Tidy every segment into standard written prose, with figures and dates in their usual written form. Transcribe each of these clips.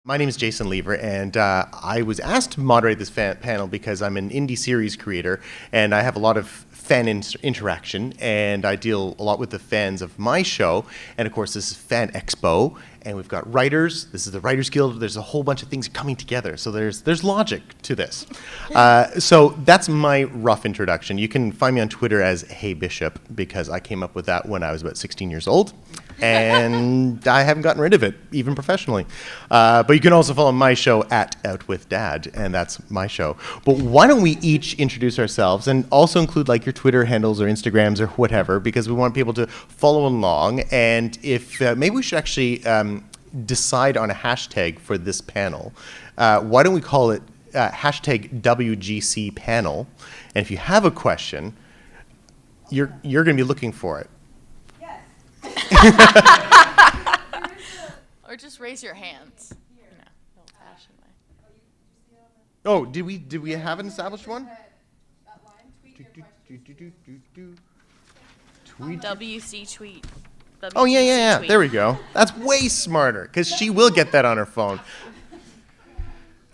My name is Jason Lever, and I was asked to moderate this panel because I'm an indie series creator, and I have a lot of fan interaction, and I deal a lot with the fans of my show. And of course, this is Fan Expo, and we've got writers. This is the Writers Guild. There's a whole bunch of things coming together, so there's logic to this. So that's my rough introduction. You can find me on Twitter as Hey Bishop, because I came up with that when I was about 16 years old. And I haven't gotten rid of it, even professionally. But you can also follow my show at Out With Dad, and that's my show. But why don't we each introduce ourselves and also include like your Twitter handles or Instagrams or whatever, because we want people to follow along. And if maybe we should actually decide on a hashtag for this panel. Why don't we call it hashtag WGC panel? And if you have a question, you're going to be looking for it. Or just raise your hands. You know, the old-fashioned way. Oh, did we have an established one? Tweet. WC tweet. Oh yeah. Tweet. There we go. That's way smarter, because she will get that on her phone.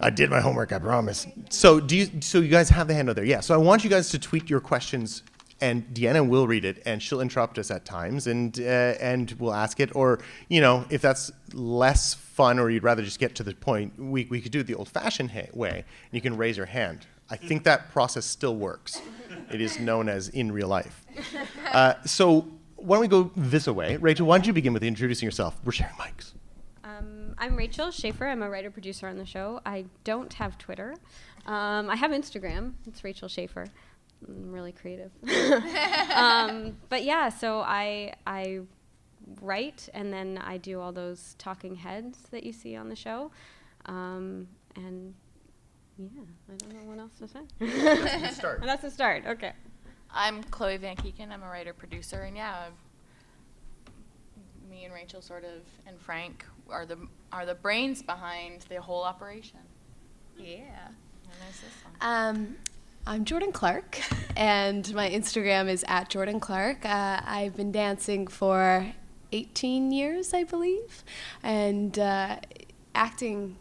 I did my homework, I promise. So you guys have the handout there? Yeah. So I want you guys to tweet your questions. And Deanna will read it, and she'll interrupt us at times, and we'll ask it. Or, you know, if that's less fun, or you'd rather just get to the point, we could do it the old-fashioned way, and you can raise your hand. I think that process still works. It is known as in real life. So why don't we go this way? Rachel, why don't you begin with introducing yourself? We're sharing mics. I'm Rachael Schaefer. I'm a writer-producer on the show. I don't have Twitter. I have Instagram. It's Rachael Schaefer. I'm really creative. But yeah, so I write, and then I do all those talking heads that you see on the show. And yeah, I don't know what else to say. That's a good start. That's a start, okay. I'm Chloe Van Keeken. I'm a writer-producer, and yeah, me and Rachel sort of, and Frank are the brains behind the whole operation. Yeah. And there's this one. I'm Jordan Clark, and my Instagram is @JordanClark. I've been dancing for 18 years, I believe, and acting,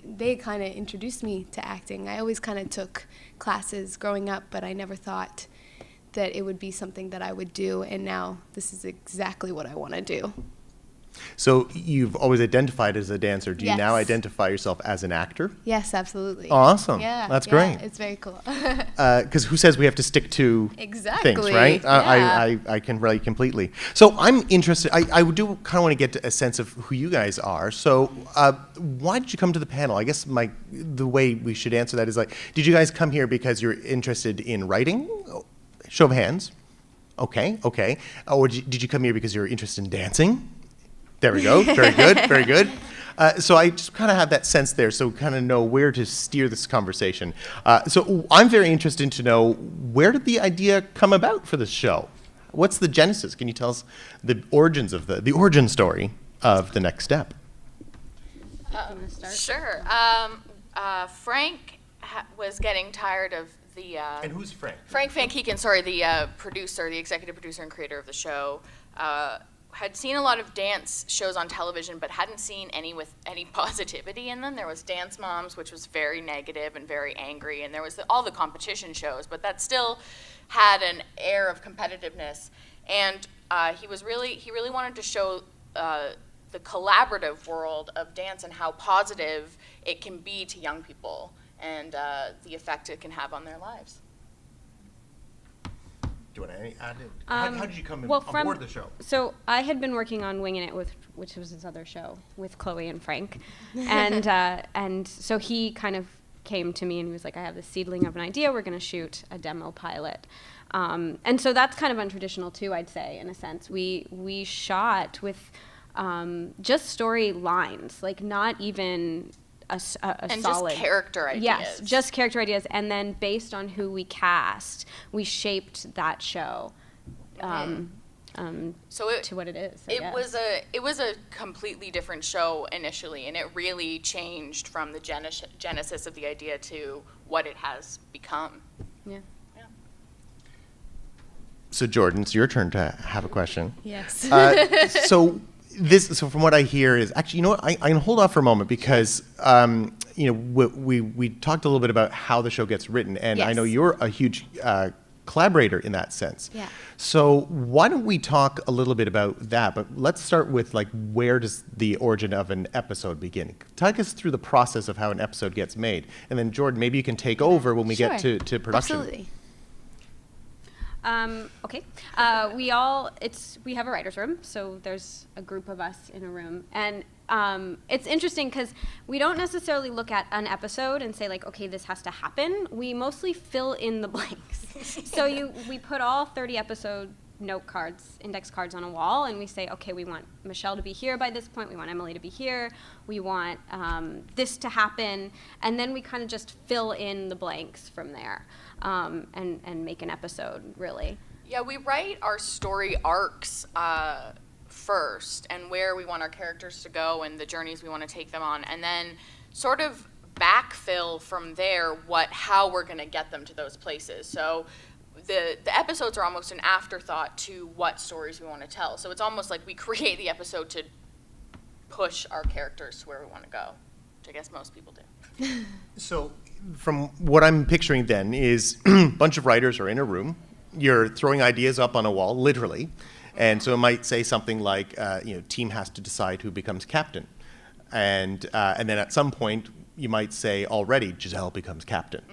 they kind of introduced me to acting. I always kind of took classes growing up, but I never thought that it would be something that I would do, and now this is exactly what I want to do. So you've always identified as a dancer. Do you Yes. now identify yourself as an actor? Yes, absolutely. Awesome. Yeah, That's yeah, great. It's very cool. Because who says we have to stick to Exactly. things, right? Yeah. I can relate completely. So I'm interested. I do kind of want to get a sense of who you guys are. So why did you come to the panel? I guess the way we should answer that is like, did you guys come here because you're interested in writing? Show of hands. Okay. Or did you come here because you're interested in dancing? There we go. Very good. Very good. So I just kind of have that sense there, so kind of know where to steer this conversation. So I'm very interested to know, where did the idea come about for this show? What's the genesis? Can you tell us the origins of the origin story of The Next Step? Sure. Frank was getting tired of the... And who's Frank? Frank Van Keeken, sorry, the producer, the executive producer and creator of the show, had seen a lot of dance shows on television, but hadn't seen any with any positivity in them. There was Dance Moms, which was very negative and very angry, and there was all the competition shows, but that still had an air of competitiveness. And he really wanted to show the collaborative world of dance and how positive it can be to young people, and the effect it can have on their lives. Do you want to add it? How did you come on board the show? So I had been working on Winging It, which was his other show, with Chloe and Frank. And so he kind of came to me and he was like, I have this seedling of an idea. We're going to shoot a demo pilot. And so that's kind of untraditional too, I'd say, in a sense. We shot with just story lines, like not even a and solid... just character ideas. Yes, just character ideas. And then based on who we cast, we shaped that show to what it is. It was a completely different show initially, and it really changed from the genesis of the idea to what it has become. Yeah. So Jordan, it's your turn to have a question. Yes. So So from what I hear is actually, you know what, I can hold off for a moment because, we talked a little bit about how the show gets written, and I know Yes. you're a huge collaborator in that sense. Yeah. So why don't we talk a little bit about that? But let's start with like, where does the origin of an episode begin? Take us through the process of how an episode gets made, and then Jordan, maybe you can take over when we get Sure. to production. Absolutely. Okay. We have a writer's room, so there's a group of us in a room. And it's interesting because we don't necessarily look at an episode and say, like, okay, this has to happen. We mostly fill in the blanks. So we put all 30 episode note cards, index cards on a wall, and we say, okay, we want Michelle to be here by this point. We want Emily to be here. We want this to happen. And then we kind of just fill in the blanks from there. And make an episode, really. Yeah, we write our story arcs first, and where we want our characters to go and the journeys we want to take them on, and then sort of backfill from there how we're going to get them to those places. So the episodes are almost an afterthought to what stories we want to tell. So it's almost like we create the episode to push our characters to where we want to go, which I guess most people do. So from what I'm picturing then is a bunch of writers are in a room. You're throwing ideas up on a wall, literally. And so it might say something like, team has to decide who becomes captain. And then at some point, you might say already, Giselle becomes captain.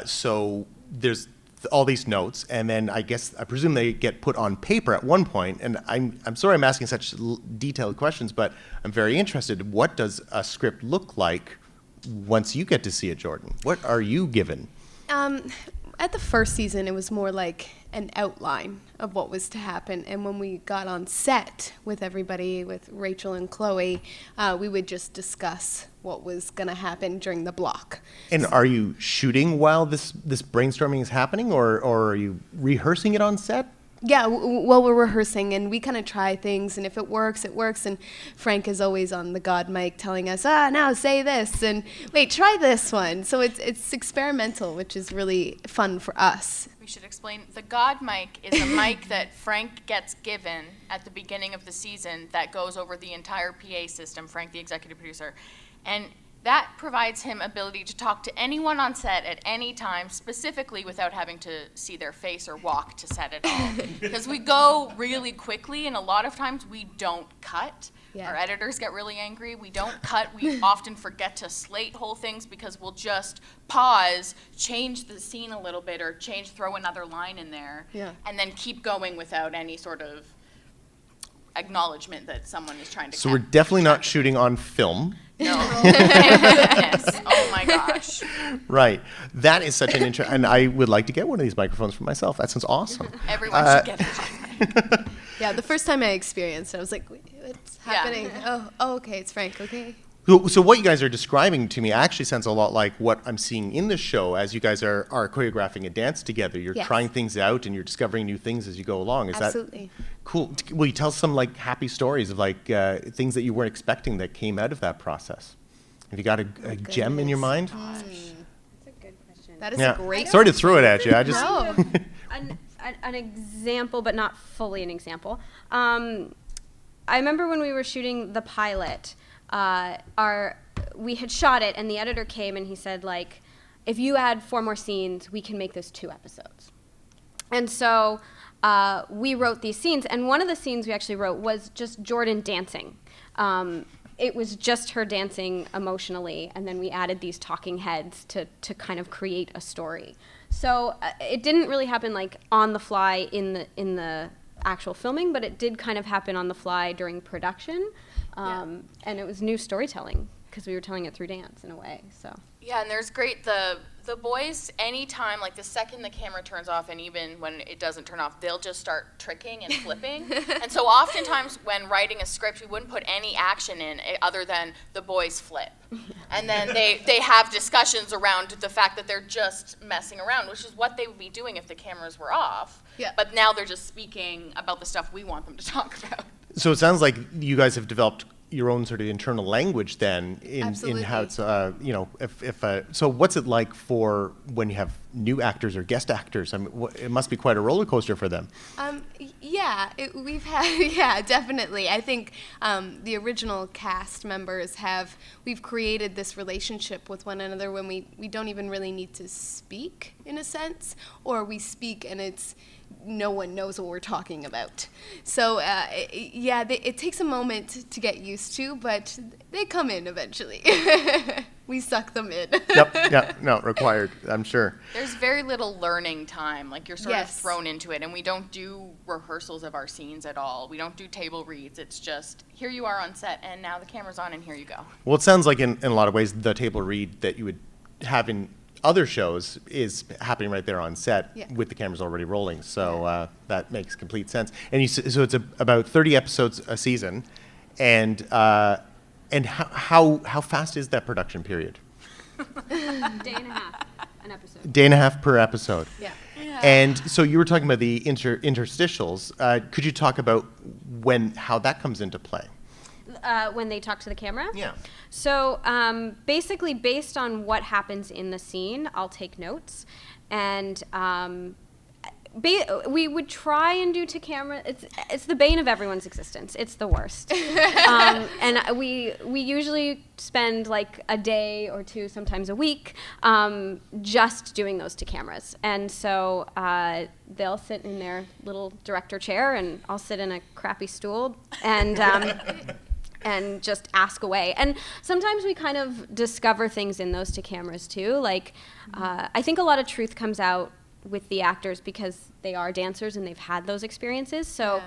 So there's all these notes, and then I presume they get put on paper at one point. And I'm sorry I'm asking such detailed questions, but I'm very interested. What does a script look like once you get to see it, Jordan? What are you given? At the first season, it was more like an outline of what was to happen. And when we got on set with everybody, with Rachael and Chloe, we would just discuss what was going to happen during the block. And are you shooting while this brainstorming is happening, or are you rehearsing it on set? Yeah, well, we're rehearsing, and we kind of try things, and if it works, it works. And Frank is always on the God mic telling us, now say this, and wait, try this one. So it's experimental, which is really fun for us. We should explain. The God mic is a mic that Frank gets given at the beginning of the season that goes over the entire PA system, Frank, the executive producer. And that provides him ability to talk to anyone on set at any time, specifically without having to see their face or walk to set at all. Because we go really quickly, and a lot of times we don't cut. Yeah. Our editors get really angry. We don't cut. We often forget to slate whole things because we'll just pause, change the scene a little bit, or throw another line in there, and then keep going without any sort of acknowledgement that someone is trying to So we're definitely not shooting on film. No. Yes. Oh my gosh. Right. That is such an and I would like to get one of these microphones for myself. That sounds awesome. Everyone should get it. Yeah, the first time I experienced it, I was like, wait, what's happening? Oh, okay, it's Frank, okay. So what you guys are describing to me actually sounds a lot like what I'm seeing in the show as you guys are choreographing a dance together. You're trying things out and you're discovering new things as you go along. Is Absolutely. that cool? Will you tell some like happy stories of like things that you weren't expecting that came out of that process? Have you got a gem in your mind? That's a good question. That is a great Sorry to throw it at you. I just No. An example, but not fully an example. I remember when we were shooting the pilot, we had shot it, and the editor came and he said, like, if you add 4 more scenes, we can make this 2 episodes. And so we wrote these scenes, and one of the scenes we actually wrote was just Jordan dancing. It was just her dancing emotionally, and then we added these talking heads to kind of create a story. So it didn't really happen like on the fly in the actual filming, but it did kind of happen on the fly during production. And it was new storytelling because we were telling it through dance in a way. So Yeah, and there's great, the boys, anytime, like the second the camera turns off, and even when it doesn't turn off, they'll just start tricking and flipping. And so oftentimes when writing a script, we wouldn't put any action in other than the boys flip. And then they have discussions around the fact that they're just messing around, which is what they would be doing if the cameras were off. Yeah. But now they're just speaking about the stuff we want them to talk about. So it sounds like you guys have developed, your own sort of internal language then in how Absolutely. it's, so what's it like for when you have new actors or guest actors? I mean, it must be quite a roller coaster for them. We've had, yeah, definitely. I think the original cast members we've created this relationship with one another when we don't even really need to speak, in a sense, or we speak and no one knows what we're talking about. So, it takes a moment to get used to, but they come in eventually. We suck them in. Yep, no, required, I'm sure. There's very little learning time. Like, you're sort of Yes. thrown into it, and we don't do rehearsals of our scenes at all. We don't do table reads. It's just, here you are on set, and now the camera's on, and here you go. Well, it sounds like in a lot of ways the table read that you would have in other shows is happening right there on set Yeah. with the cameras already rolling. So that makes complete sense. And so it's about 30 episodes a season, and how fast is that production period? Day and a half an episode. Day and a half per episode. Yeah. And so you were talking about the interstitials. Could you talk about how that comes into play? When they talk to the camera? Yeah. So basically, based on what happens in the scene, I'll take notes. And we would try and do to camera. It's the bane of everyone's existence. It's the worst. And we usually spend like a day or two, sometimes a week, just doing those to cameras. And so they'll sit in their little director chair, and I'll sit in a crappy stool, and and just ask away. And sometimes we kind of discover things in those to cameras too. Like, I think a lot of truth comes out with the actors because they are dancers and they've had those experiences. So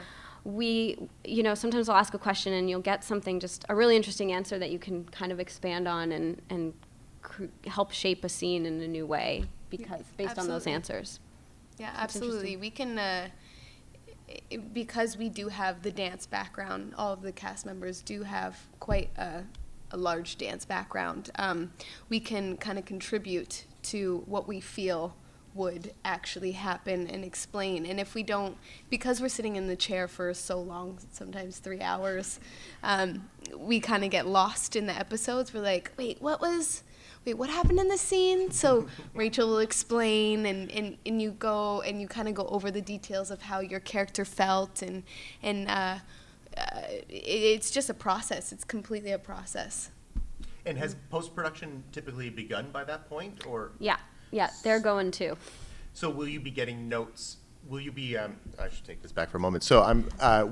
we, sometimes I'll ask a question and you'll get something, just a really interesting answer that you can kind of expand on and help shape a scene in a new way based on those Absolutely. answers. Yeah, absolutely. We can, because we do have the dance background, all of the cast members do have quite a large dance background. We can kind of contribute to what we feel would actually happen and explain. And if we don't, because we're sitting in the chair for so long, sometimes 3 hours, we kind of get lost in the episodes. We're like, wait, what happened in the scene? So Rachael will explain, and you go and you kind of go over the details of how your character felt, and it's just a process. It's completely a process. And has post-production typically begun by that point, or? Yeah, they're going too. So will you be getting notes? Will you be? I should take this back for a moment. So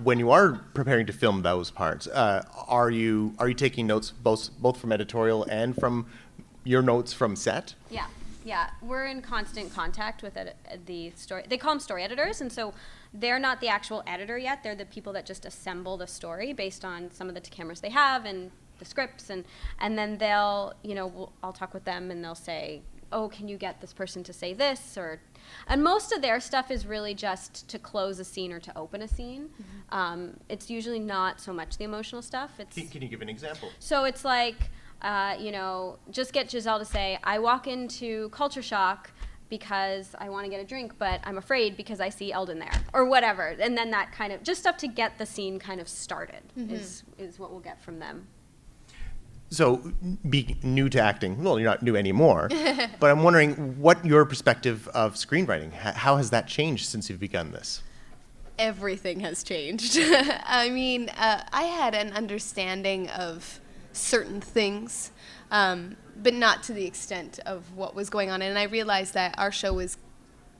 when you are preparing to film those parts, are you taking notes both from editorial and from your notes from set? Yeah, we're in constant contact with the story. They call them story editors, and so they're not the actual editor yet. They're the people that just assemble the story based on some of the cameras they have and the scripts, and then they'll, I'll talk with them and they'll say, oh, can you get this person to say this? And most of their stuff is really just to close a scene or to open a scene. Mm-hmm. It's usually not so much the emotional stuff. Can you give an example? So it's like, just get Giselle to say, I walk into Culture Shock because I want to get a drink, but I'm afraid because I see Eldon there, or whatever. And then that kind of, just stuff to get the scene kind of started is what we'll get from them. So, be new to acting. Well, you're not new anymore, but I'm wondering what your perspective of screenwriting. How has that changed since you've begun this? Everything has changed. I mean, I had an understanding of certain things, but not to the extent of what was going on. And I realized that our show was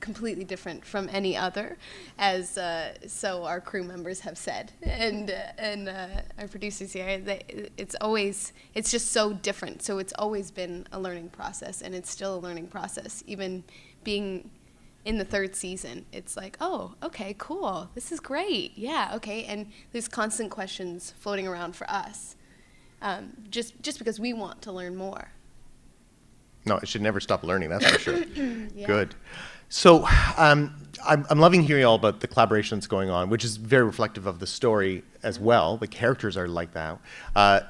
completely different from any other, as so our crew members have said, and our producers here. It's just so different. So it's always been a learning process, and it's still a learning process. Even being in the third season, it's like, oh, okay, cool, this is great, yeah, okay, and there's constant questions floating around for us, just because we want to learn more. No, it should never stop learning, that's for sure. Yeah. Good. So I'm loving hearing all about the collaboration that's going on, which is very reflective of the story as well. The characters are like that.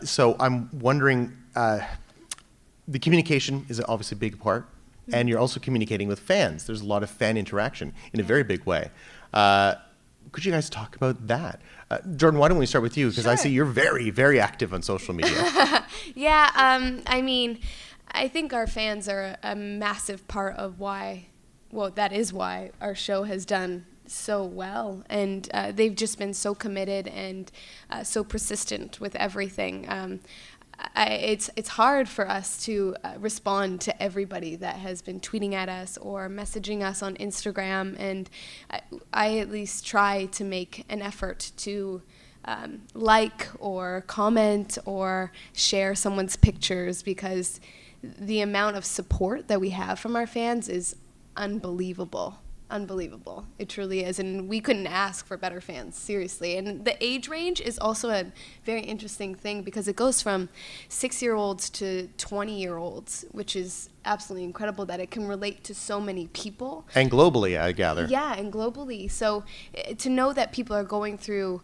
So I'm wondering, the communication is obviously a big part, and you're also communicating with fans. There's a lot of fan interaction in a very big way. could you guys talk about that? Jordan, why don't we start with you? Because I see you're very, very active on social media. Yeah, I mean, I think our fans are a massive part of why, well, that is why our show has done so well, and they've just been so committed and so persistent with everything. It's hard for us to respond to everybody that has been tweeting at us or messaging us on Instagram, and I at least try to make an effort to like or comment or share someone's pictures, because the amount of support that we have from our fans is unbelievable. Unbelievable. It truly is. And we couldn't ask for better fans, seriously. And the age range is also a very interesting thing, because it goes from 6-year-olds to 20-year-olds, which is absolutely incredible that it can relate to so many people. And globally, I gather. Yeah, and globally. So to know that people are going through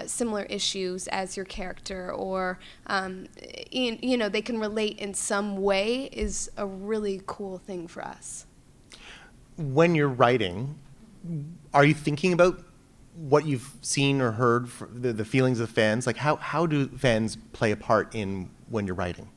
similar issues as your character, or, they can relate in some way, is a really cool thing for us. When you're writing, are you thinking about what you've seen or heard, the feelings of fans? Like, how do fans play a part in when you're writing?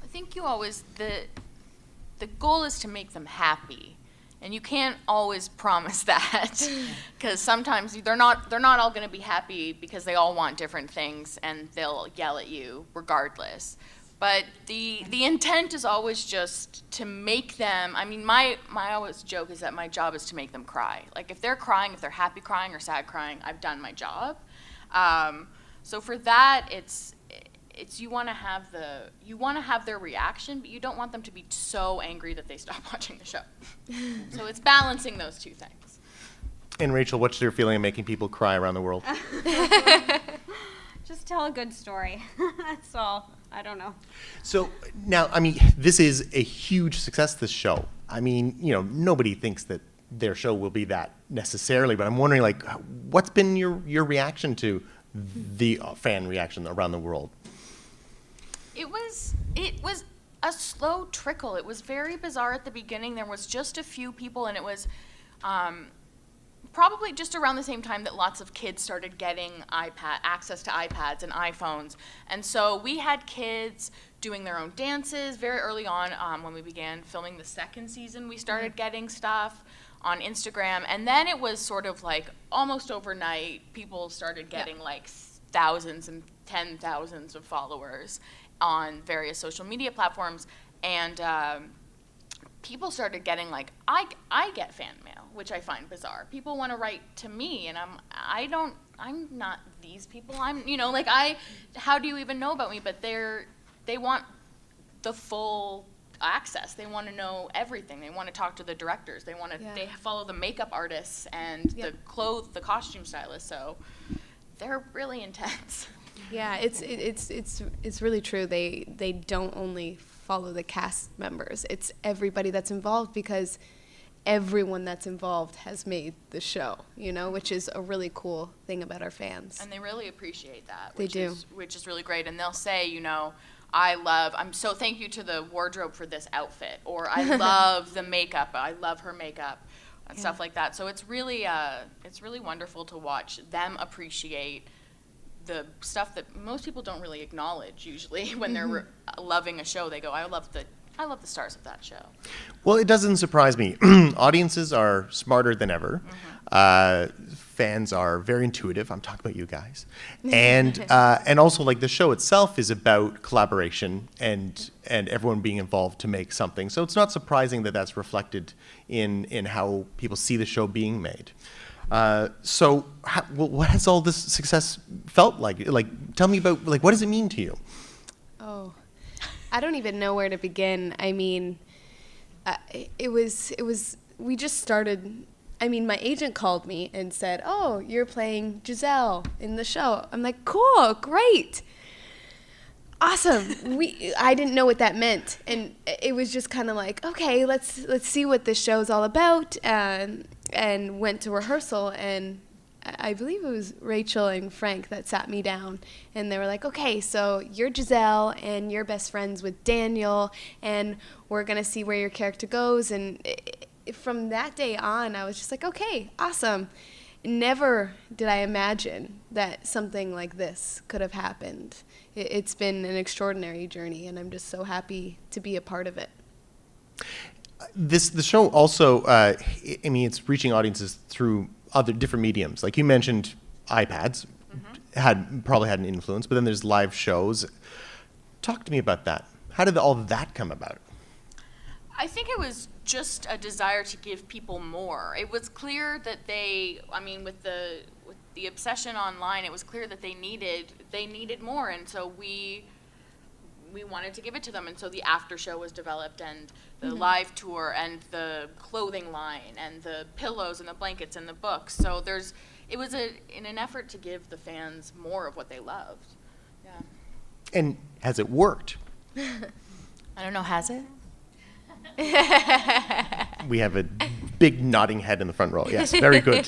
I think you always, the goal is to make them happy, and you can't always promise that, because sometimes they're not all going to be happy, because they all want different things and they'll yell at you regardless. But the intent is always just to make them, I mean, my always joke is that my job is to make them cry. Like, if they're crying, if they're happy crying or sad crying, I've done my job. So for that, it's you want to have their reaction, but you don't want them to be so angry that they stop watching the show. So it's balancing those two things. And Rachel, what's your feeling of making people cry around the world? Just tell a good story. That's all. I don't know. So now, I mean, this is a huge success, this show. I mean, nobody thinks that their show will be that necessarily, but I'm wondering, like, what's been your reaction to the fan reaction around the world? It was a slow trickle. It was very bizarre at the beginning. There was just a few people, and it was probably just around the same time that lots of kids started getting access to iPads and iPhones. And so we had kids doing their own dances very early on. When we began filming the second season, we started getting stuff on Instagram. And then it was sort of like almost overnight, people started getting like thousands and 10,000s of followers on various social media platforms. And people started getting like, I get fan mail, which I find bizarre. People want to write to me, and I'm not these people. How do you even know about me? But they want the full access. They want to know everything. They want to talk to the directors. They follow the makeup artists and the costume stylists. So they're really intense. Yeah, it's really true. They don't only follow the cast members. It's everybody that's involved, because everyone that's involved has made the show, which is a really cool thing about our fans. And they really appreciate that. Which is really great. And they'll say, I'm so thank you to the wardrobe for this outfit, or I love the makeup, I love her makeup, and stuff like that. So it's really wonderful to watch them appreciate the stuff that most people don't really acknowledge usually when they're loving a show. They go, I love the stars of that show. Well, it doesn't surprise me. Audiences are smarter than ever. Fans are very intuitive. I'm talking about you guys. And also, like, the show itself is about collaboration and everyone being involved to make something. So it's not surprising that that's reflected in how people see the show being made. So what has all this success felt like? Like, tell me about, like, what does it mean to you? Oh, I don't even know where to begin. I mean, we just started. I mean, my agent called me and said, "Oh, you're playing Giselle in the show." I'm like, "Cool, great, awesome." I didn't know what that meant, and it was just kind of like, "Okay, let's see what this show's all about." And went to rehearsal, and I believe it was Rachael and Frank that sat me down, and they were like, "Okay, so you're Giselle, and you're best friends with Daniel, and we're gonna see where your character goes." And from that day on, I was just like, "Okay, awesome." never did I imagine that something like this could have happened. It's been an extraordinary journey, and I'm just so happy to be a part of it. The show also, I mean, it's reaching audiences through other different mediums. Like you mentioned, iPads probably had an influence, but then there's live shows. Talk to me about that. How did all that come about? I think it was just a desire to give people more. It was clear that with the obsession online, it was clear that they needed more, and so we wanted to give it to them, and so the after show was developed, and the live tour, and the clothing line, and the pillows, and the blankets, and the books. So it was in an effort to give the fans more of what they loved. Yeah. And has it worked? I don't know, has it? We have a big nodding head in the front row. Yes, very good.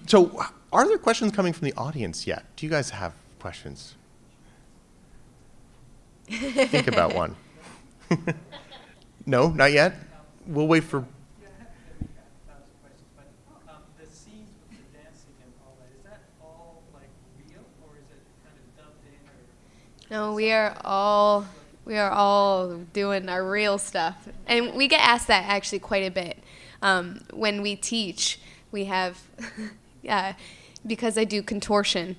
So are there questions coming from the audience yet? Do you guys have questions? Think about one. No, not yet? We'll wait for... The scenes with the dancing and all that, is that all like real, or is it kind of dubbed in? Or No, we are all doing our real stuff. And we get asked that actually quite a bit. When we teach, we have, because I do contortion,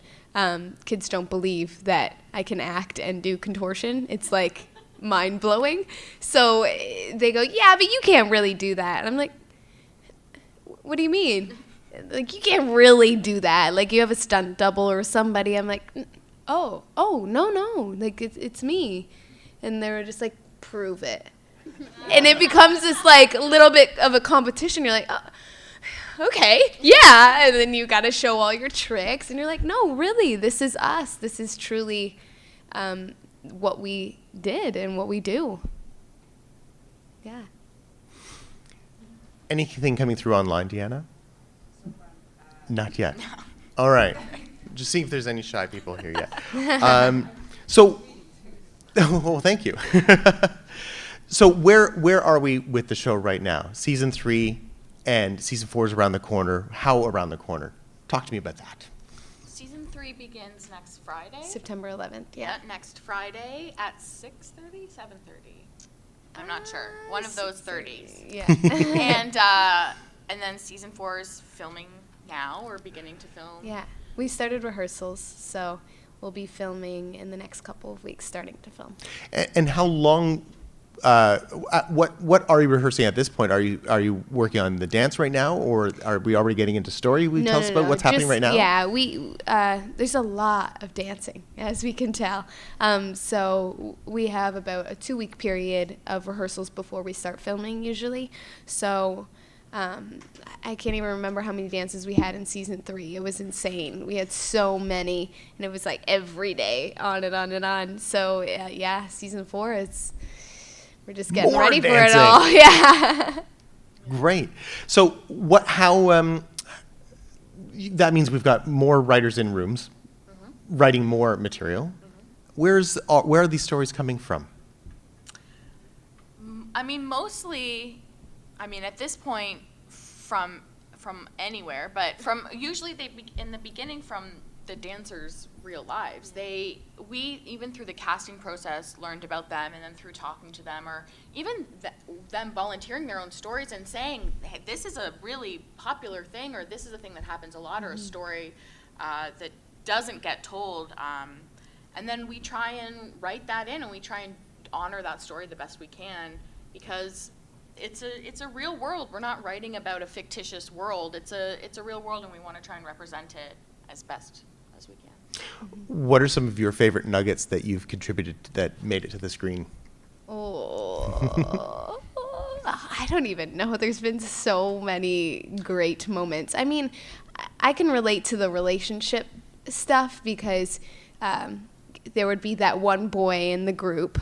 kids don't believe that I can act and do contortion. It's like mind-blowing. So they go, yeah, but you can't really do that. And I'm like, what do you mean? Like, you can't really do that. Like, you have a stunt double or somebody. I'm like, oh, no. Like, it's me. And they were just like, prove it. And it becomes this like a little bit of a competition. You're like, oh, okay, yeah. And then you got to show all your tricks. And you're like, no, really, this is us. This is truly what we did and what we do. Yeah. Anything coming through online, Deanna? Not yet. No. All right. Just seeing if there's any shy people here yet. Well, thank you. So where are we with the show right now? Season 3 and Season 4 is around the corner. How around the corner? Talk to me about that. Season 3 begins next Friday. September 11th, yeah. Next Friday at 6:30, 7:30. I'm not sure. One of those 30s. Yeah. And then Season 4 is filming now. We're beginning to film. Yeah. We started rehearsals, so we'll be filming in the next couple of weeks, starting to film. And how long? What are you rehearsing at this point? Are you working on the dance right now, or are we already getting into story? Will you tell us about what's happening right now? Yeah, there's a lot of dancing, as we can tell. So we have about a 2-week period of rehearsals before we start filming usually. So I can't even remember how many dances we had in Season 3. It was insane. We had so many, and it was like every day, on and on and on. So yeah, Season 4 we're just getting More ready dancing. for it all. Yeah. Great. So that means we've got more writers in rooms, writing more material. Where are these stories coming from? I mean, mostly, at this point, from anywhere, but usually in the beginning from the dancers' real lives. We even through the casting process learned about them, and then through talking to them, or even them volunteering their own stories and saying, hey, this is a really popular thing, or this is a thing that happens a lot, or a story that doesn't get told. And then we try and write that in, and we try and honor that story the best we can, because it's a real world. We're not writing about a fictitious world. It's a real world, and we want to try and represent it as best as we can. What are some of your favorite nuggets that you've contributed that made it to the screen? Oh, I don't even know. There's been so many great moments. I mean, I can relate to the relationship stuff because there would be that one boy in the group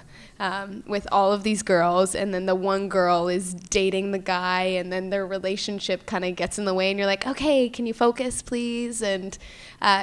with all of these girls, and then the one girl is dating the guy, and then their relationship kind of gets in the way, and you're like, okay, can you focus, please? And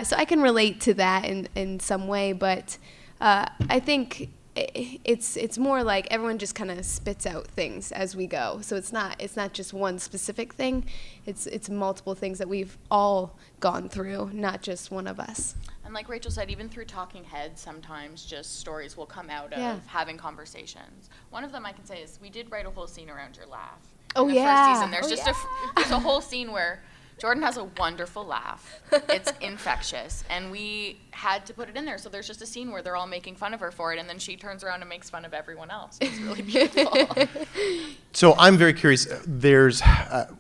so I can relate to that in some way, but I think it's more like everyone just kind of spits out things as we go. So it's not just one specific thing. It's multiple things that we've all gone through, not just one of us. And like Rachel said, even through talking heads, sometimes just stories will come out Yeah. of having conversations. One of them I can say is we did write a whole scene around your laugh. Oh, in the yeah. first season. There's Oh, just yeah. there's a whole scene where Jordan has a wonderful laugh. It's infectious, and we had to put it in there. So there's just a scene where they're all making fun of her for it, and then she turns around and makes fun of everyone else. It's really beautiful. So I'm very curious. There's, the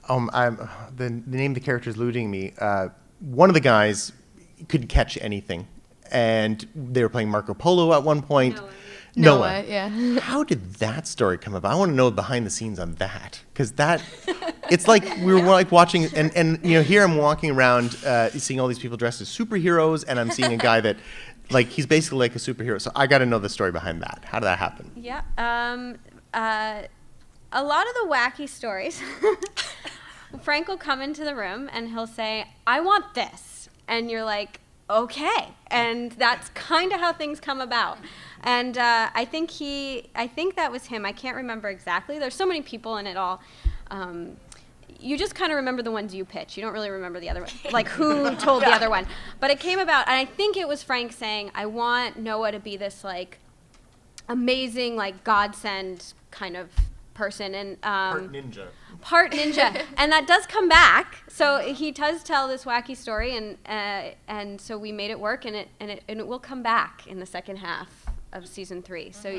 name of the character is eluding me. One of the guys could catch anything, and they were playing Marco Polo at one point. Noah, yeah. How did that story come about? I want to know behind the scenes on that, because that, it's like we were like watching, and you know, here I'm walking around, seeing all these people dressed as superheroes, and I'm seeing a guy that, like, he's basically like a superhero. So I got to know the story behind that. How did that happen? Yeah. A lot of the wacky stories, Frank will come into the room and he'll say, "I want this," and you're like, "Okay," and that's kind of how things come about. And I think that was him. I can't remember exactly. There's so many people in it all. You just kind of remember the ones you pitch. You don't really remember the other one, like who told the other one. But it came about, and I think it was Frank saying, "I want Noah to be this like amazing, like godsend kind of person," and Ninja. part ninja, and that does come back. So he does tell this wacky story, and so we made it work, and it will come back in the second half of season 3. So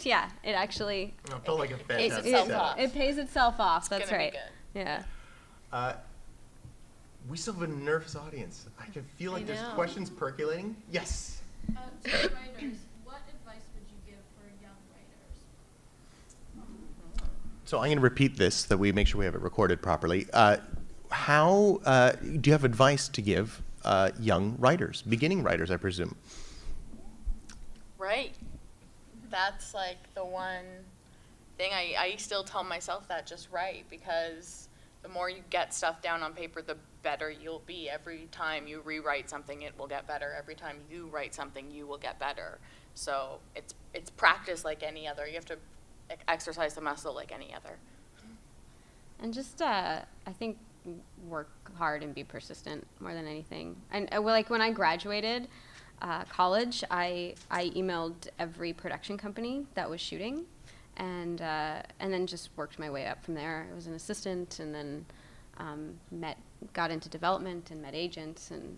yeah, it actually It felt like a it, fantastic itself setup. off. it pays itself off. It's That's gonna be right. good. Yeah. We still have a nervous audience. I can feel like I there's know. questions percolating. Yes. To writers, what advice would you give for young writers? So I'm going to repeat this so that we make sure we have it recorded properly. How do you have advice to give young writers, beginning writers, I presume? Right. That's like the one thing I still tell myself that, just write, because the more you get stuff down on paper, the better you'll be. Every time you rewrite something, it will get better. Every time you write something, you will get better. So it's practice like any other. You have to exercise the muscle like any other. And just, I think, work hard and be persistent more than anything. And like when I graduated college, I emailed every production company that was shooting, and then just worked my way up from there. I was an assistant, and then got into development and met agents, and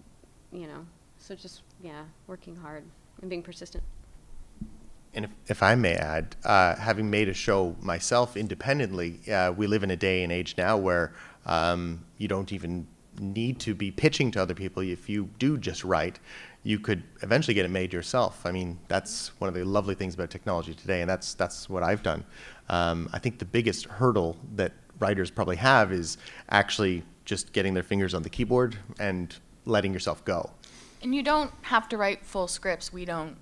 so just working hard and being persistent. And if I may add, having made a show myself independently, we live in a day and age now where you don't even need to be pitching to other people. If you do just write, you could eventually get it made yourself. I mean, that's one of the lovely things about technology today, and that's what I've done. I think the biggest hurdle that writers probably have is actually just getting their fingers on the keyboard and letting yourself go. And you don't have to write full scripts. We don't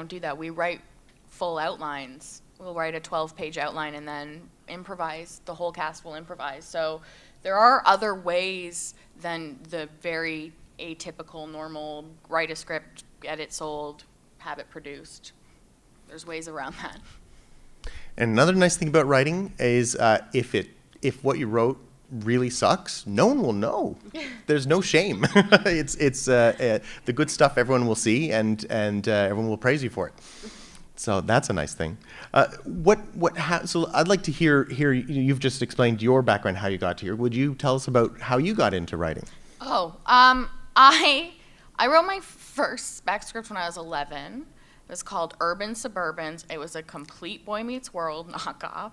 do that. We write full outlines. We'll write a 12-page outline and then improvise. The whole cast will improvise. So there are other ways than the very atypical, normal, write a script, get it sold, have it produced. There's ways around that. And another nice thing about writing is if what you wrote really sucks, no one will know. There's no shame. It's the good stuff everyone will see, and everyone will praise you for it. So that's a nice thing. So I'd like to hear. You've just explained your background, how you got here. Would you tell us about how you got into writing? Oh, I wrote my first spec script when I was 11. It was called Urban Suburbans. It was a complete Boy Meets World knockoff,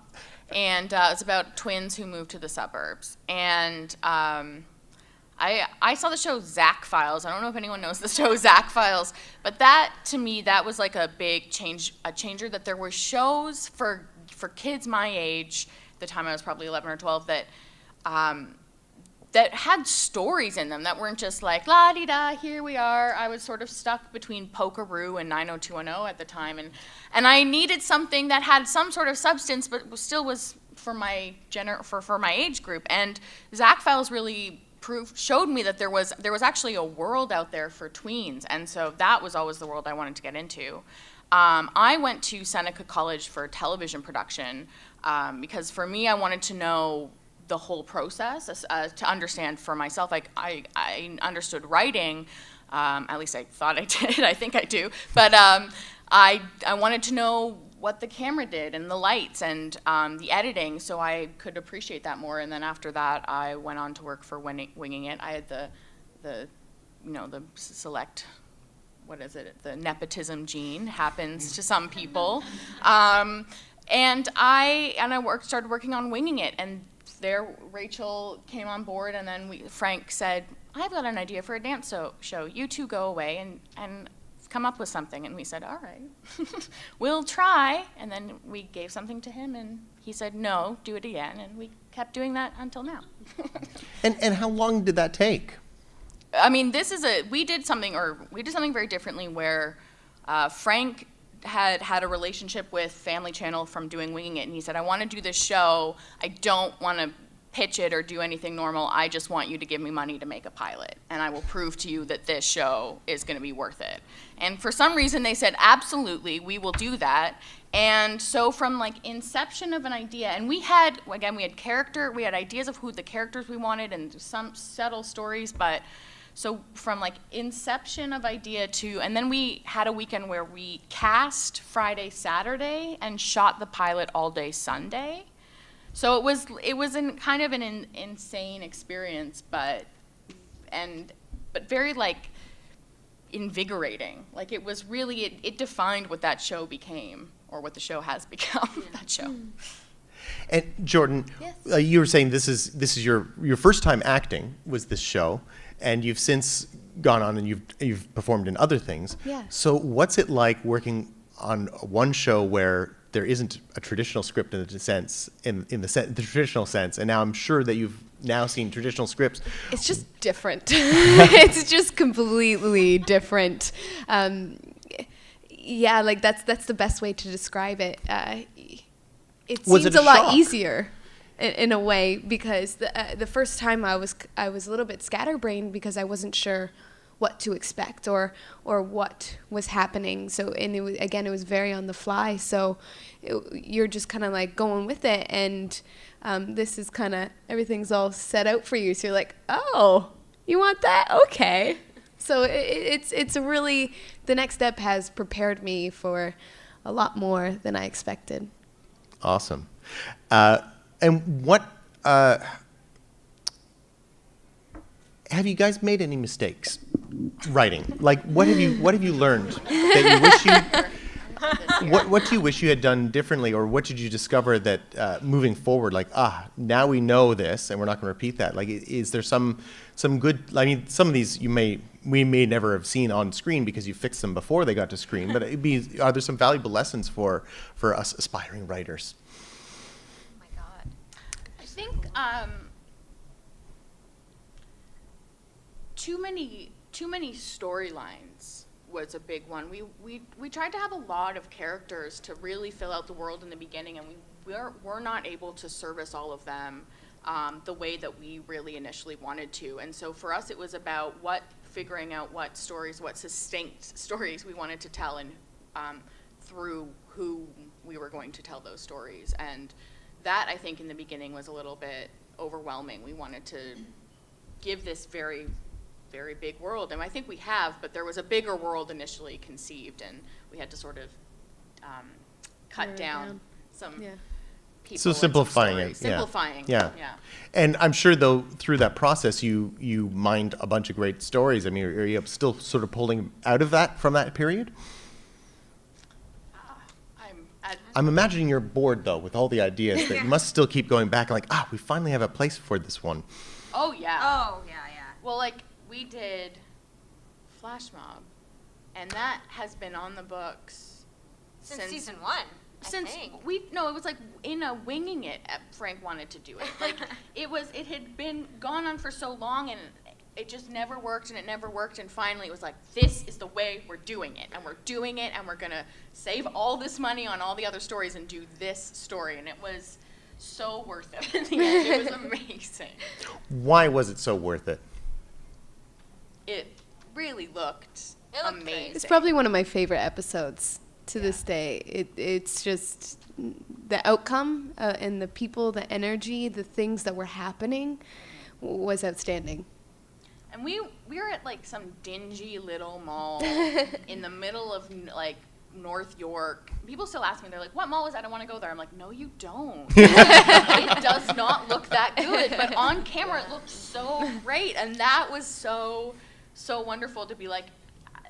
and it was about twins who moved to the suburbs. And I saw the show Zack Files. I don't know if anyone knows the show Zack Files, but that, to me, that was like a big changer, that there were shows for kids my age, the time I was probably 11 or 12, that had stories in them, that weren't just like, la-di-da, here we are. I was sort of stuck between Pokeroo and 90210 at the time, and I needed something that had some sort of substance, but still was for my for my age group. And Zack Files really showed me that there was actually a world out there for tweens, and so that was always the world I wanted to get into. I went to Seneca College for television production because for me, I wanted to know the whole process to understand for myself. Like I understood writing, at least I thought I did. I think I do. But I wanted to know what the camera did and the lights and the editing, so I could appreciate that more. And then after that, I went on to work for Winging It. I had the select, what is it? The nepotism gene happens to some people, and I started working on Winging It, and there Rachael came on board, and then Frank said, "I've got an idea for a dance show. You two go away and come up with something." And we said, "All right, we'll try." And then we gave something to him, and he said, "No, do it again." And we kept doing that until now. And how long did that take? I mean, we did something very differently where Frank had a relationship with Family Channel from doing Winging It, and he said, "I want to do this show. I don't want to pitch it or do anything normal. I just want you to give me money to make a pilot, and I will prove to you that this show is going to be worth it." And for some reason, they said, "Absolutely, we will do that." And so from like inception of an idea, and we had ideas of who the characters we wanted and some subtle stories, but so from like inception of idea and then we had a weekend where we cast Friday, Saturday, and shot the pilot all day Sunday. So it was kind of an insane experience, but very like invigorating. Like it was really, it defined what that show became, or what the show has become, that show. And Jordan, Yes. You were saying this is your first time acting was this show, and you've since gone on and you've performed in other things. Yeah. So what's it like working on one show where there isn't a traditional script in the traditional sense, and now I'm sure that you've now seen traditional scripts. It's just different. It's just completely different. Yeah, like that's the best way to describe it. It Was seems it a a lot shock? easier in a way, because the first time I was a little bit scatterbrained because I wasn't sure what to expect or what was happening. So, and it was very on the fly. So you're just kind of like going with it, and this is kind of, everything's all set out for you. So you're like, oh, you want that? Okay. So it's a really, the next step has prepared me for a lot more than I expected. Awesome. And what have you guys made any mistakes writing? Like, what have you learned that you wish you what do you wish you had done differently, or what did you discover that moving forward, like, now we know this and we're not going to repeat that? Like, is there some good? I mean, some of these we may never have seen on screen because you fixed them before they got to screen. But are there some valuable lessons for us aspiring writers? I think too many storylines was a big one. We tried to have a lot of characters to really fill out the world in the beginning, and we're not able to service all of them the way that we really initially wanted to. And so for us, it was about figuring out what succinct stories we wanted to tell, and through who we were going to tell those stories. And that, I think, in the beginning was a little bit overwhelming. We wanted to give this very, very big world, and I think we have, but there was a bigger world initially conceived, and we had to sort of cut down some people. So and some simplifying stories. it. Yeah. Simplifying. Yeah. Yeah. And I'm sure, though, through that process, you mined a bunch of great stories. I mean, are you still sort of pulling out of that from that period? I'm imagining you're bored, though, with all the ideas, that you must still keep going back, like, we finally have a place for this one. Oh, yeah. Oh, yeah. Well, like, we did Flash Mob, and that has been on the books Since season 1, I think. It was like in a Winging It, Frank wanted to do it. Like, it had been gone on for so long, and it just never worked, and finally it was like, this is the way we're doing it, and we're gonna save all this money on all the other stories and do this story, and it was so worth it in the end. It was amazing. Why was it so worth it? It really looked It looked amazing. great. It's probably one of my favorite episodes to this day. It's just the outcome and the people, the energy, the things that were happening was outstanding. And we were at like some dingy little mall in the middle of like North York. People still ask me, they're like, what mall is that? I want to go there. I'm like, no, you don't. It does not look that good, but on camera it looked so great. And that was so wonderful to be like,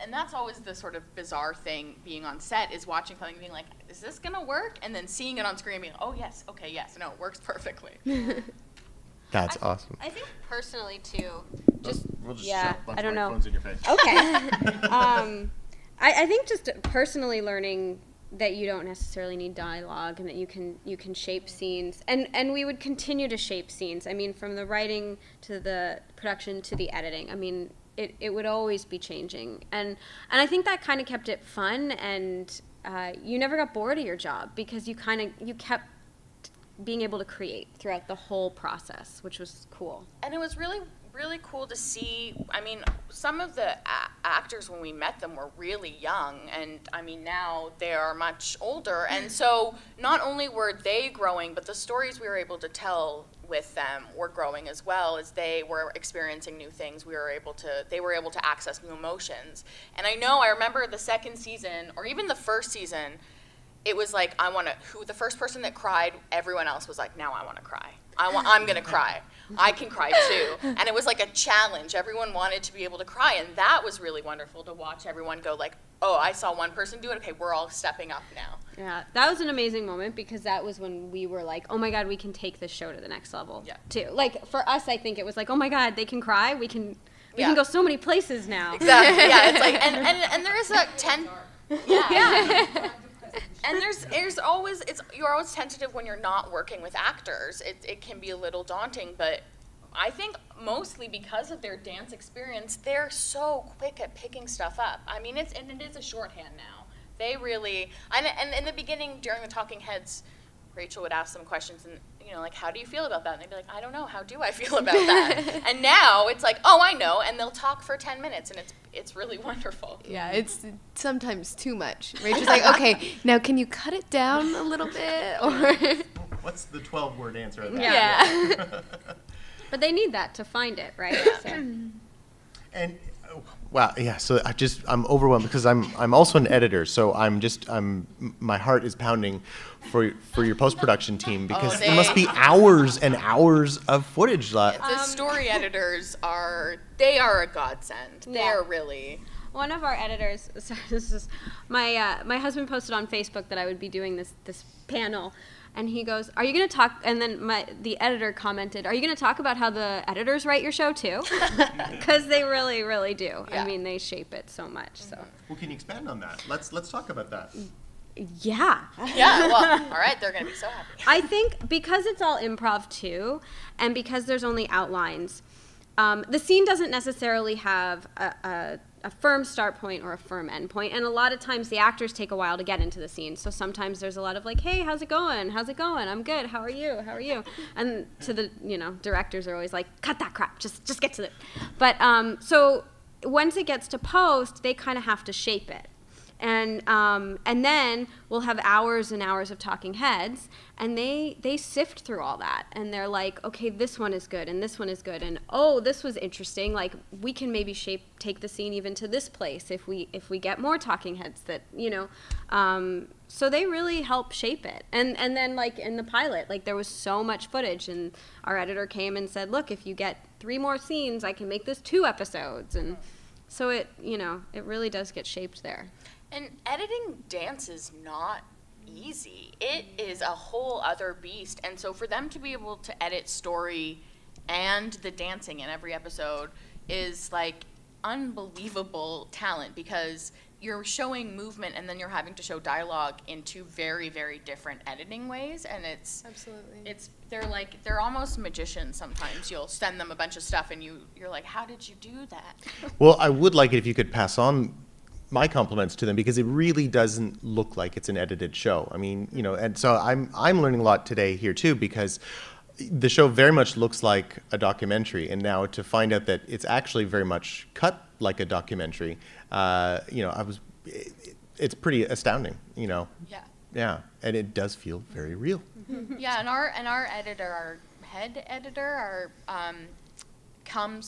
and that's always the sort of bizarre thing being on set, is watching something and being like, is this going to work? And then seeing it on screen and being, oh, yes, okay, yes, no, it works perfectly. That's awesome. I think personally too, We'll just yeah, shove a bunch I don't of know. microphones in your face. Okay. I think just personally learning that you don't necessarily need dialogue and that you can shape scenes, and we would continue to shape scenes. I mean, from the writing to the production to the editing. I mean, it would always be changing, and I think that kind of kept it fun, and you never got bored of your job because you kept being able to create throughout the whole process, which was cool. And it was really, really cool to see. I mean, some of the actors when we met them were really young, and I mean now they are much older. And so not only were they growing, but the stories we were able to tell with them were growing as well. As they were experiencing new things, they were able to access new emotions. And I remember the second season, or even the first season, it was like, the first person that cried, everyone else was like, now I want to cry. I'm going to cry. I can cry too. And it was like a challenge. Everyone wanted to be able to cry. And that was really wonderful to watch everyone go like, oh, I saw one person do it. Okay, we're all stepping up now. Yeah, that was an amazing moment because that was when we were like, oh my God, we can take this show to the next level too. Like for us, I think it was like, oh my God, they can cry. We can go so many places now. Exactly. Yeah, it's like, and there is a 10. Yeah. And there's always, you're always tentative when you're not working with actors. It can be a little daunting, but I think mostly because of their dance experience, they're so quick at picking stuff up. I mean, it is a shorthand now. They really, and in the beginning during the talking heads, Rachel would ask them questions and, like, how do you feel about that? And they'd be like, I don't know, how do I feel about that? And now it's like, oh, I know, and they'll talk for 10 minutes, and it's really wonderful. Yeah, it's sometimes too much. Rachel's like, okay, now can you cut it down a little bit? Or What's the 12-word answer of that? yeah. But they need that to find it, right? So. And wow, yeah. So I'm overwhelmed because I'm also an editor. So my heart is pounding for your post-production team because there must be hours and hours of footage. The story editors are a godsend. They are really. One of our editors, sorry, this is my husband posted on Facebook that I would be doing this panel. And he goes, are you going to talk, and then the editor commented, are you going to talk about how the editors write your show too? Because they really, really do. Yeah. I mean, they shape it so much. So. Well, can you expand on that? Let's talk about that. Yeah. Yeah, well, all right, they're going to be so happy. I think because it's all improv too, and because there's only outlines, the scene doesn't necessarily have a firm start point or a firm end point, and a lot of times the actors take a while to get into the scene. So sometimes there's a lot of like, hey, how's it going? How's it going? I'm good. How are you? How are you? And to the directors are always like, cut that crap. Just get to it. But so once it gets to post, they kind of have to shape it. And then we'll have hours and hours of talking heads, and they sift through all that, and they're like, okay, this one is good, and this one is good, and oh, this was interesting. Like we can maybe take the scene even to this place if we get more talking heads that So they really help shape it, and then like in the pilot, like there was so much footage, and our editor came and said, look, if you get 3 more scenes, I can make this 2 episodes, and so it really does get shaped there. And editing dance is not easy. It is a whole other beast. And so for them to be able to edit story and the dancing in every episode is like unbelievable talent, because you're showing movement and then you're having to show dialogue in 2 very, very different editing ways. And Absolutely. They're almost magicians sometimes. You'll send them a bunch of stuff and you're like, how did you do that? Well, I would like it if you could pass on my compliments to them, because it really doesn't look like it's an edited show. I mean, and so I'm learning a lot today here too, because the show very much looks like a documentary, and now to find out that it's actually very much cut like a documentary, it's pretty astounding, Yeah. Yeah, and it does feel very real. Yeah, and our editor, our head editor,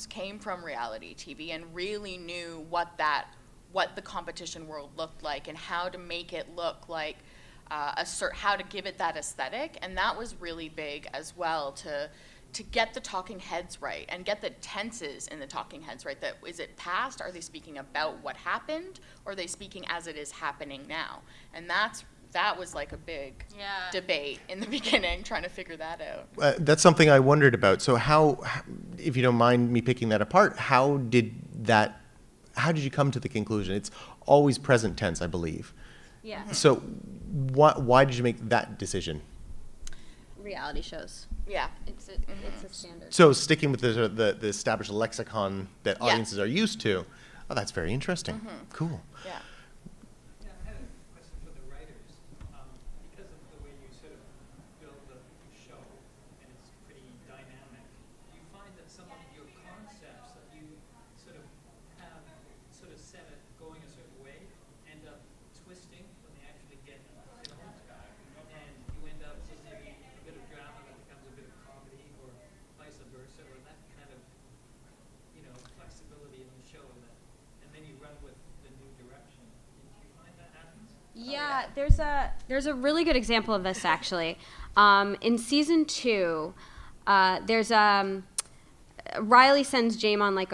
came from reality TV and really knew what the competition world looked like and how to make it look like how to give it that aesthetic, and that was really big as well to get the talking heads right and get the tenses in the talking heads right. That is it past? Are they speaking about what happened, or are they speaking as it is happening now? And that was like a big debate in the beginning, trying to figure that out. That's something I wondered about. So how, if you don't mind me picking that apart, how did you come to the conclusion? It's always present tense, I believe. Yeah. So why did you make that decision? Reality shows. Yeah. It's a standard. So sticking with the established lexicon that Yeah. audiences are used to. Oh, that's very interesting. Cool. Yeah. Yeah, I had a question for the writers. Because of the way you sort of build the show, and it's pretty dynamic, do you find that some of your concepts that you sort of have sort of set it going a certain way end up twisting when they actually get filmed? And you end up with maybe a bit of drama that becomes a bit of comedy, or vice versa, or that kind of, flexibility in the show and then you run with the new direction. Do you find that happens? Yeah, there's a really good example of this actually. In season 2, there's Riley sends James on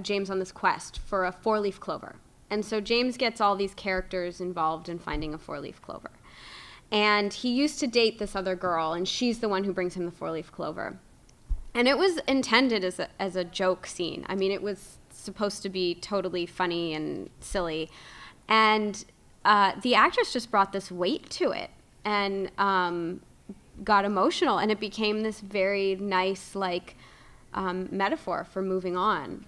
James on this quest for a 4-leaf clover, and so James gets all these characters involved in finding a 4-leaf clover. And he used to date this other girl, and she's the one who brings him the 4-leaf clover. And it was intended as a joke scene. I mean, it was supposed to be totally funny and silly. And the actress just brought this weight to it and got emotional. And it became this very nice, metaphor for moving on.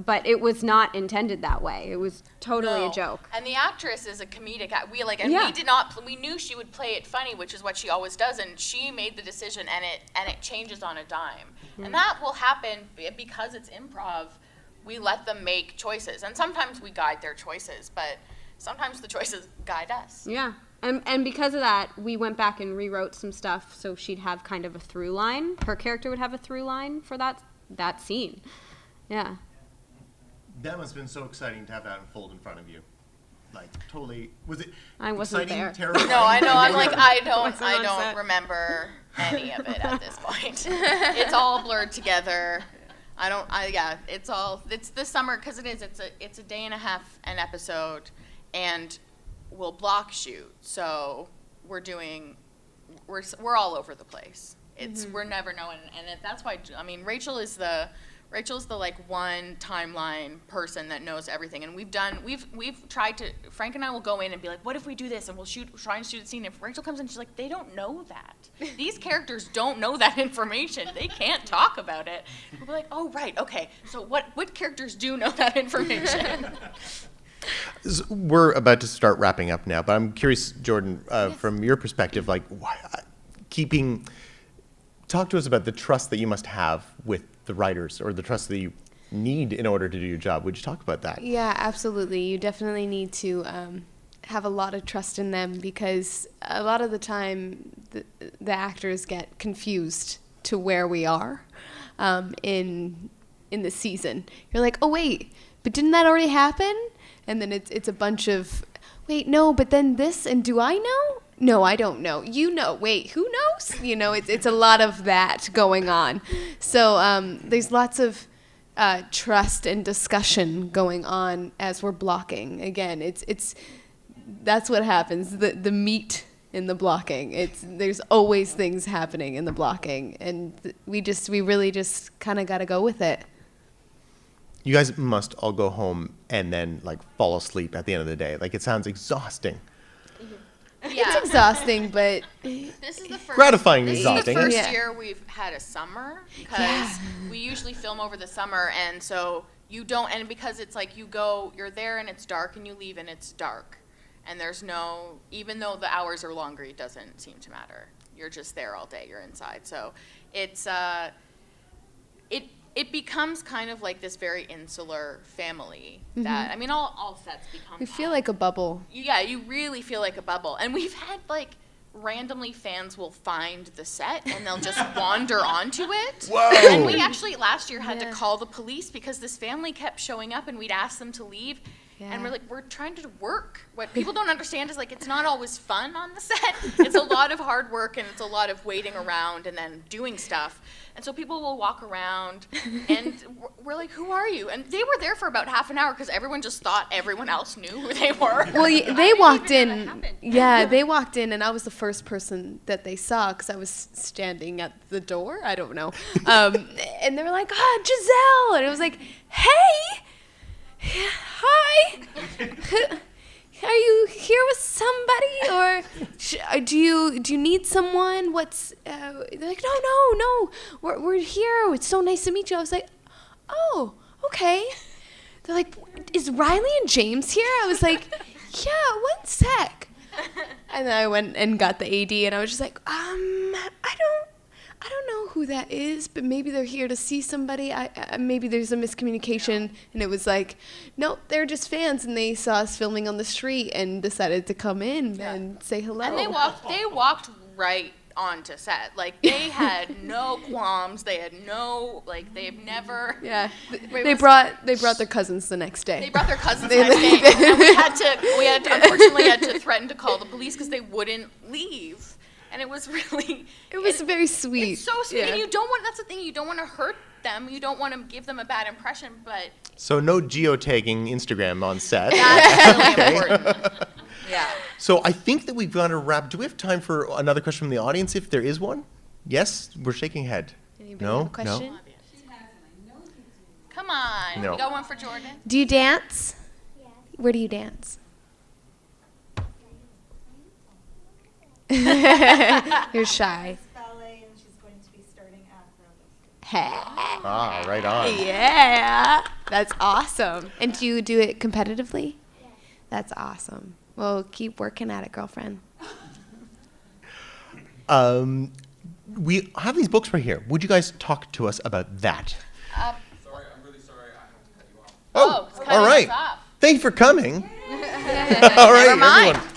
But it was not intended that way. It was totally a joke. And the actress is a comedic. We knew she would play it funny, which is what she always does. And she made the decision, and it changes on a dime. And that will happen because it's improv. We let them make choices, and sometimes we guide their choices, but sometimes the choices guide us. Yeah. And because of that, we went back and rewrote some stuff so she'd have kind of a through line. Her character would have a through line for that scene. Yeah. That must have been so exciting to have that unfold in front of you. Totally. Was it I wasn't exciting, there. terrifying? No, I know. I'm like, I Wasn't on don't set. remember any of it at this point. It's all blurred together. It's the summer, because it's a day and a half an episode, and we'll block shoot. So we're all over the place. We're never knowing, and that's why, Rachael is the one timeline person that knows everything. And we've tried to, Frank and I will go in and be like, what if we do this? And we'll try and shoot a scene. If Rachael comes in, she's like, they don't know that. These characters don't know that information. They can't talk about it. We'll be like, oh, right, okay. So what characters do know that information? We're about to start wrapping up now, but I'm curious, Jordan, from your perspective, talk to us about the trust that you must have with the writers, or the trust that you need in order to do your job. Would you talk about that? Yeah, absolutely. You definitely need to have a lot of trust in them, because a lot of the time the actors get confused to where we are in the season. You're like, oh wait, but didn't that already happen? And then it's a bunch of, wait, no, but then this, and do I know? No, I don't know. You know. Wait, who knows? It's a lot of that going on. So there's lots of trust and discussion going on as we're blocking. Again, that's what happens. The meat in the blocking. There's always things happening in the blocking, and we really just kind of got to go with it. You guys must all go home and then fall asleep at the end of the day. It sounds exhausting. Yeah. It's exhausting, but This is the first. Gratifying This exhausting. is the first Yeah. year we've had a summer, because we usually film over the summer, and so you don't. And because it's you're there and it's dark, and you leave and it's dark, and there's no. Even though the hours are longer, it doesn't seem to matter. You're just there all day. You're inside, so it's it becomes kind of like this very insular family that, I mean, all sets become We feel like a bubble. yeah, you really feel like a bubble. And we've had like randomly fans will find the set and they'll just wander onto it. Whoa. And we actually last year had to call the police because this family kept showing up and we'd ask them to leave. And we're like, we're trying to work. What people don't understand is like, it's not always fun on the set. It's a lot of hard work and it's a lot of waiting around and then doing stuff. And so people will walk around and we're like, who are you? And they were there for about half an hour because everyone just thought everyone else knew who they were. Well, they walked in. Yeah, they walked in, and I was the first person that they saw because I was standing at the door. I don't know. And they were like, Giselle. And it was like, hey, hi. Are you here with somebody, or do you need someone? They're like, no, we're here. It's so nice to meet you. I was like, oh, okay. They're like, is Riley and James here? I was like, yeah, one sec. And then I went and got the AD, and I was just like, I don't know who that is, but maybe they're here to see somebody. Maybe there's a miscommunication. And it was like, nope, they're just fans, and they saw us filming on the street and decided to come in and say hello. And they walked right onto set. Like, they had no qualms. They had no, like, they've never. Yeah, they brought their cousins the next day. They brought their cousins the next day. And we unfortunately had to threaten to call the police because they wouldn't leave. And it was really. It was very sweet. It's so sweet. And you don't want, that's the thing, you don't want to hurt them. You don't want to give them a bad impression, but. So no geotagging Instagram on set. That's really important. Yeah. So I think that we've got to wrap. Do we have time for another question from the audience, if there is one? Yes, we're shaking head. Anybody No, have a question? no. Come on. No. You got one for Jordan? Do you dance? Yes. Where do you dance? You're shy. Ballet, and she's going to be starting acrobatics. Hey. Ah, right on. Yeah, that's awesome. And do you do it competitively? Yeah. That's awesome. Well, keep working at it, girlfriend. We have these books right here. Would you guys talk to us about that? Sorry, I'm really sorry. I have to cut you off. Oh, it's cutting all right. us off. Thank you for coming. All right, Never mind. everyone.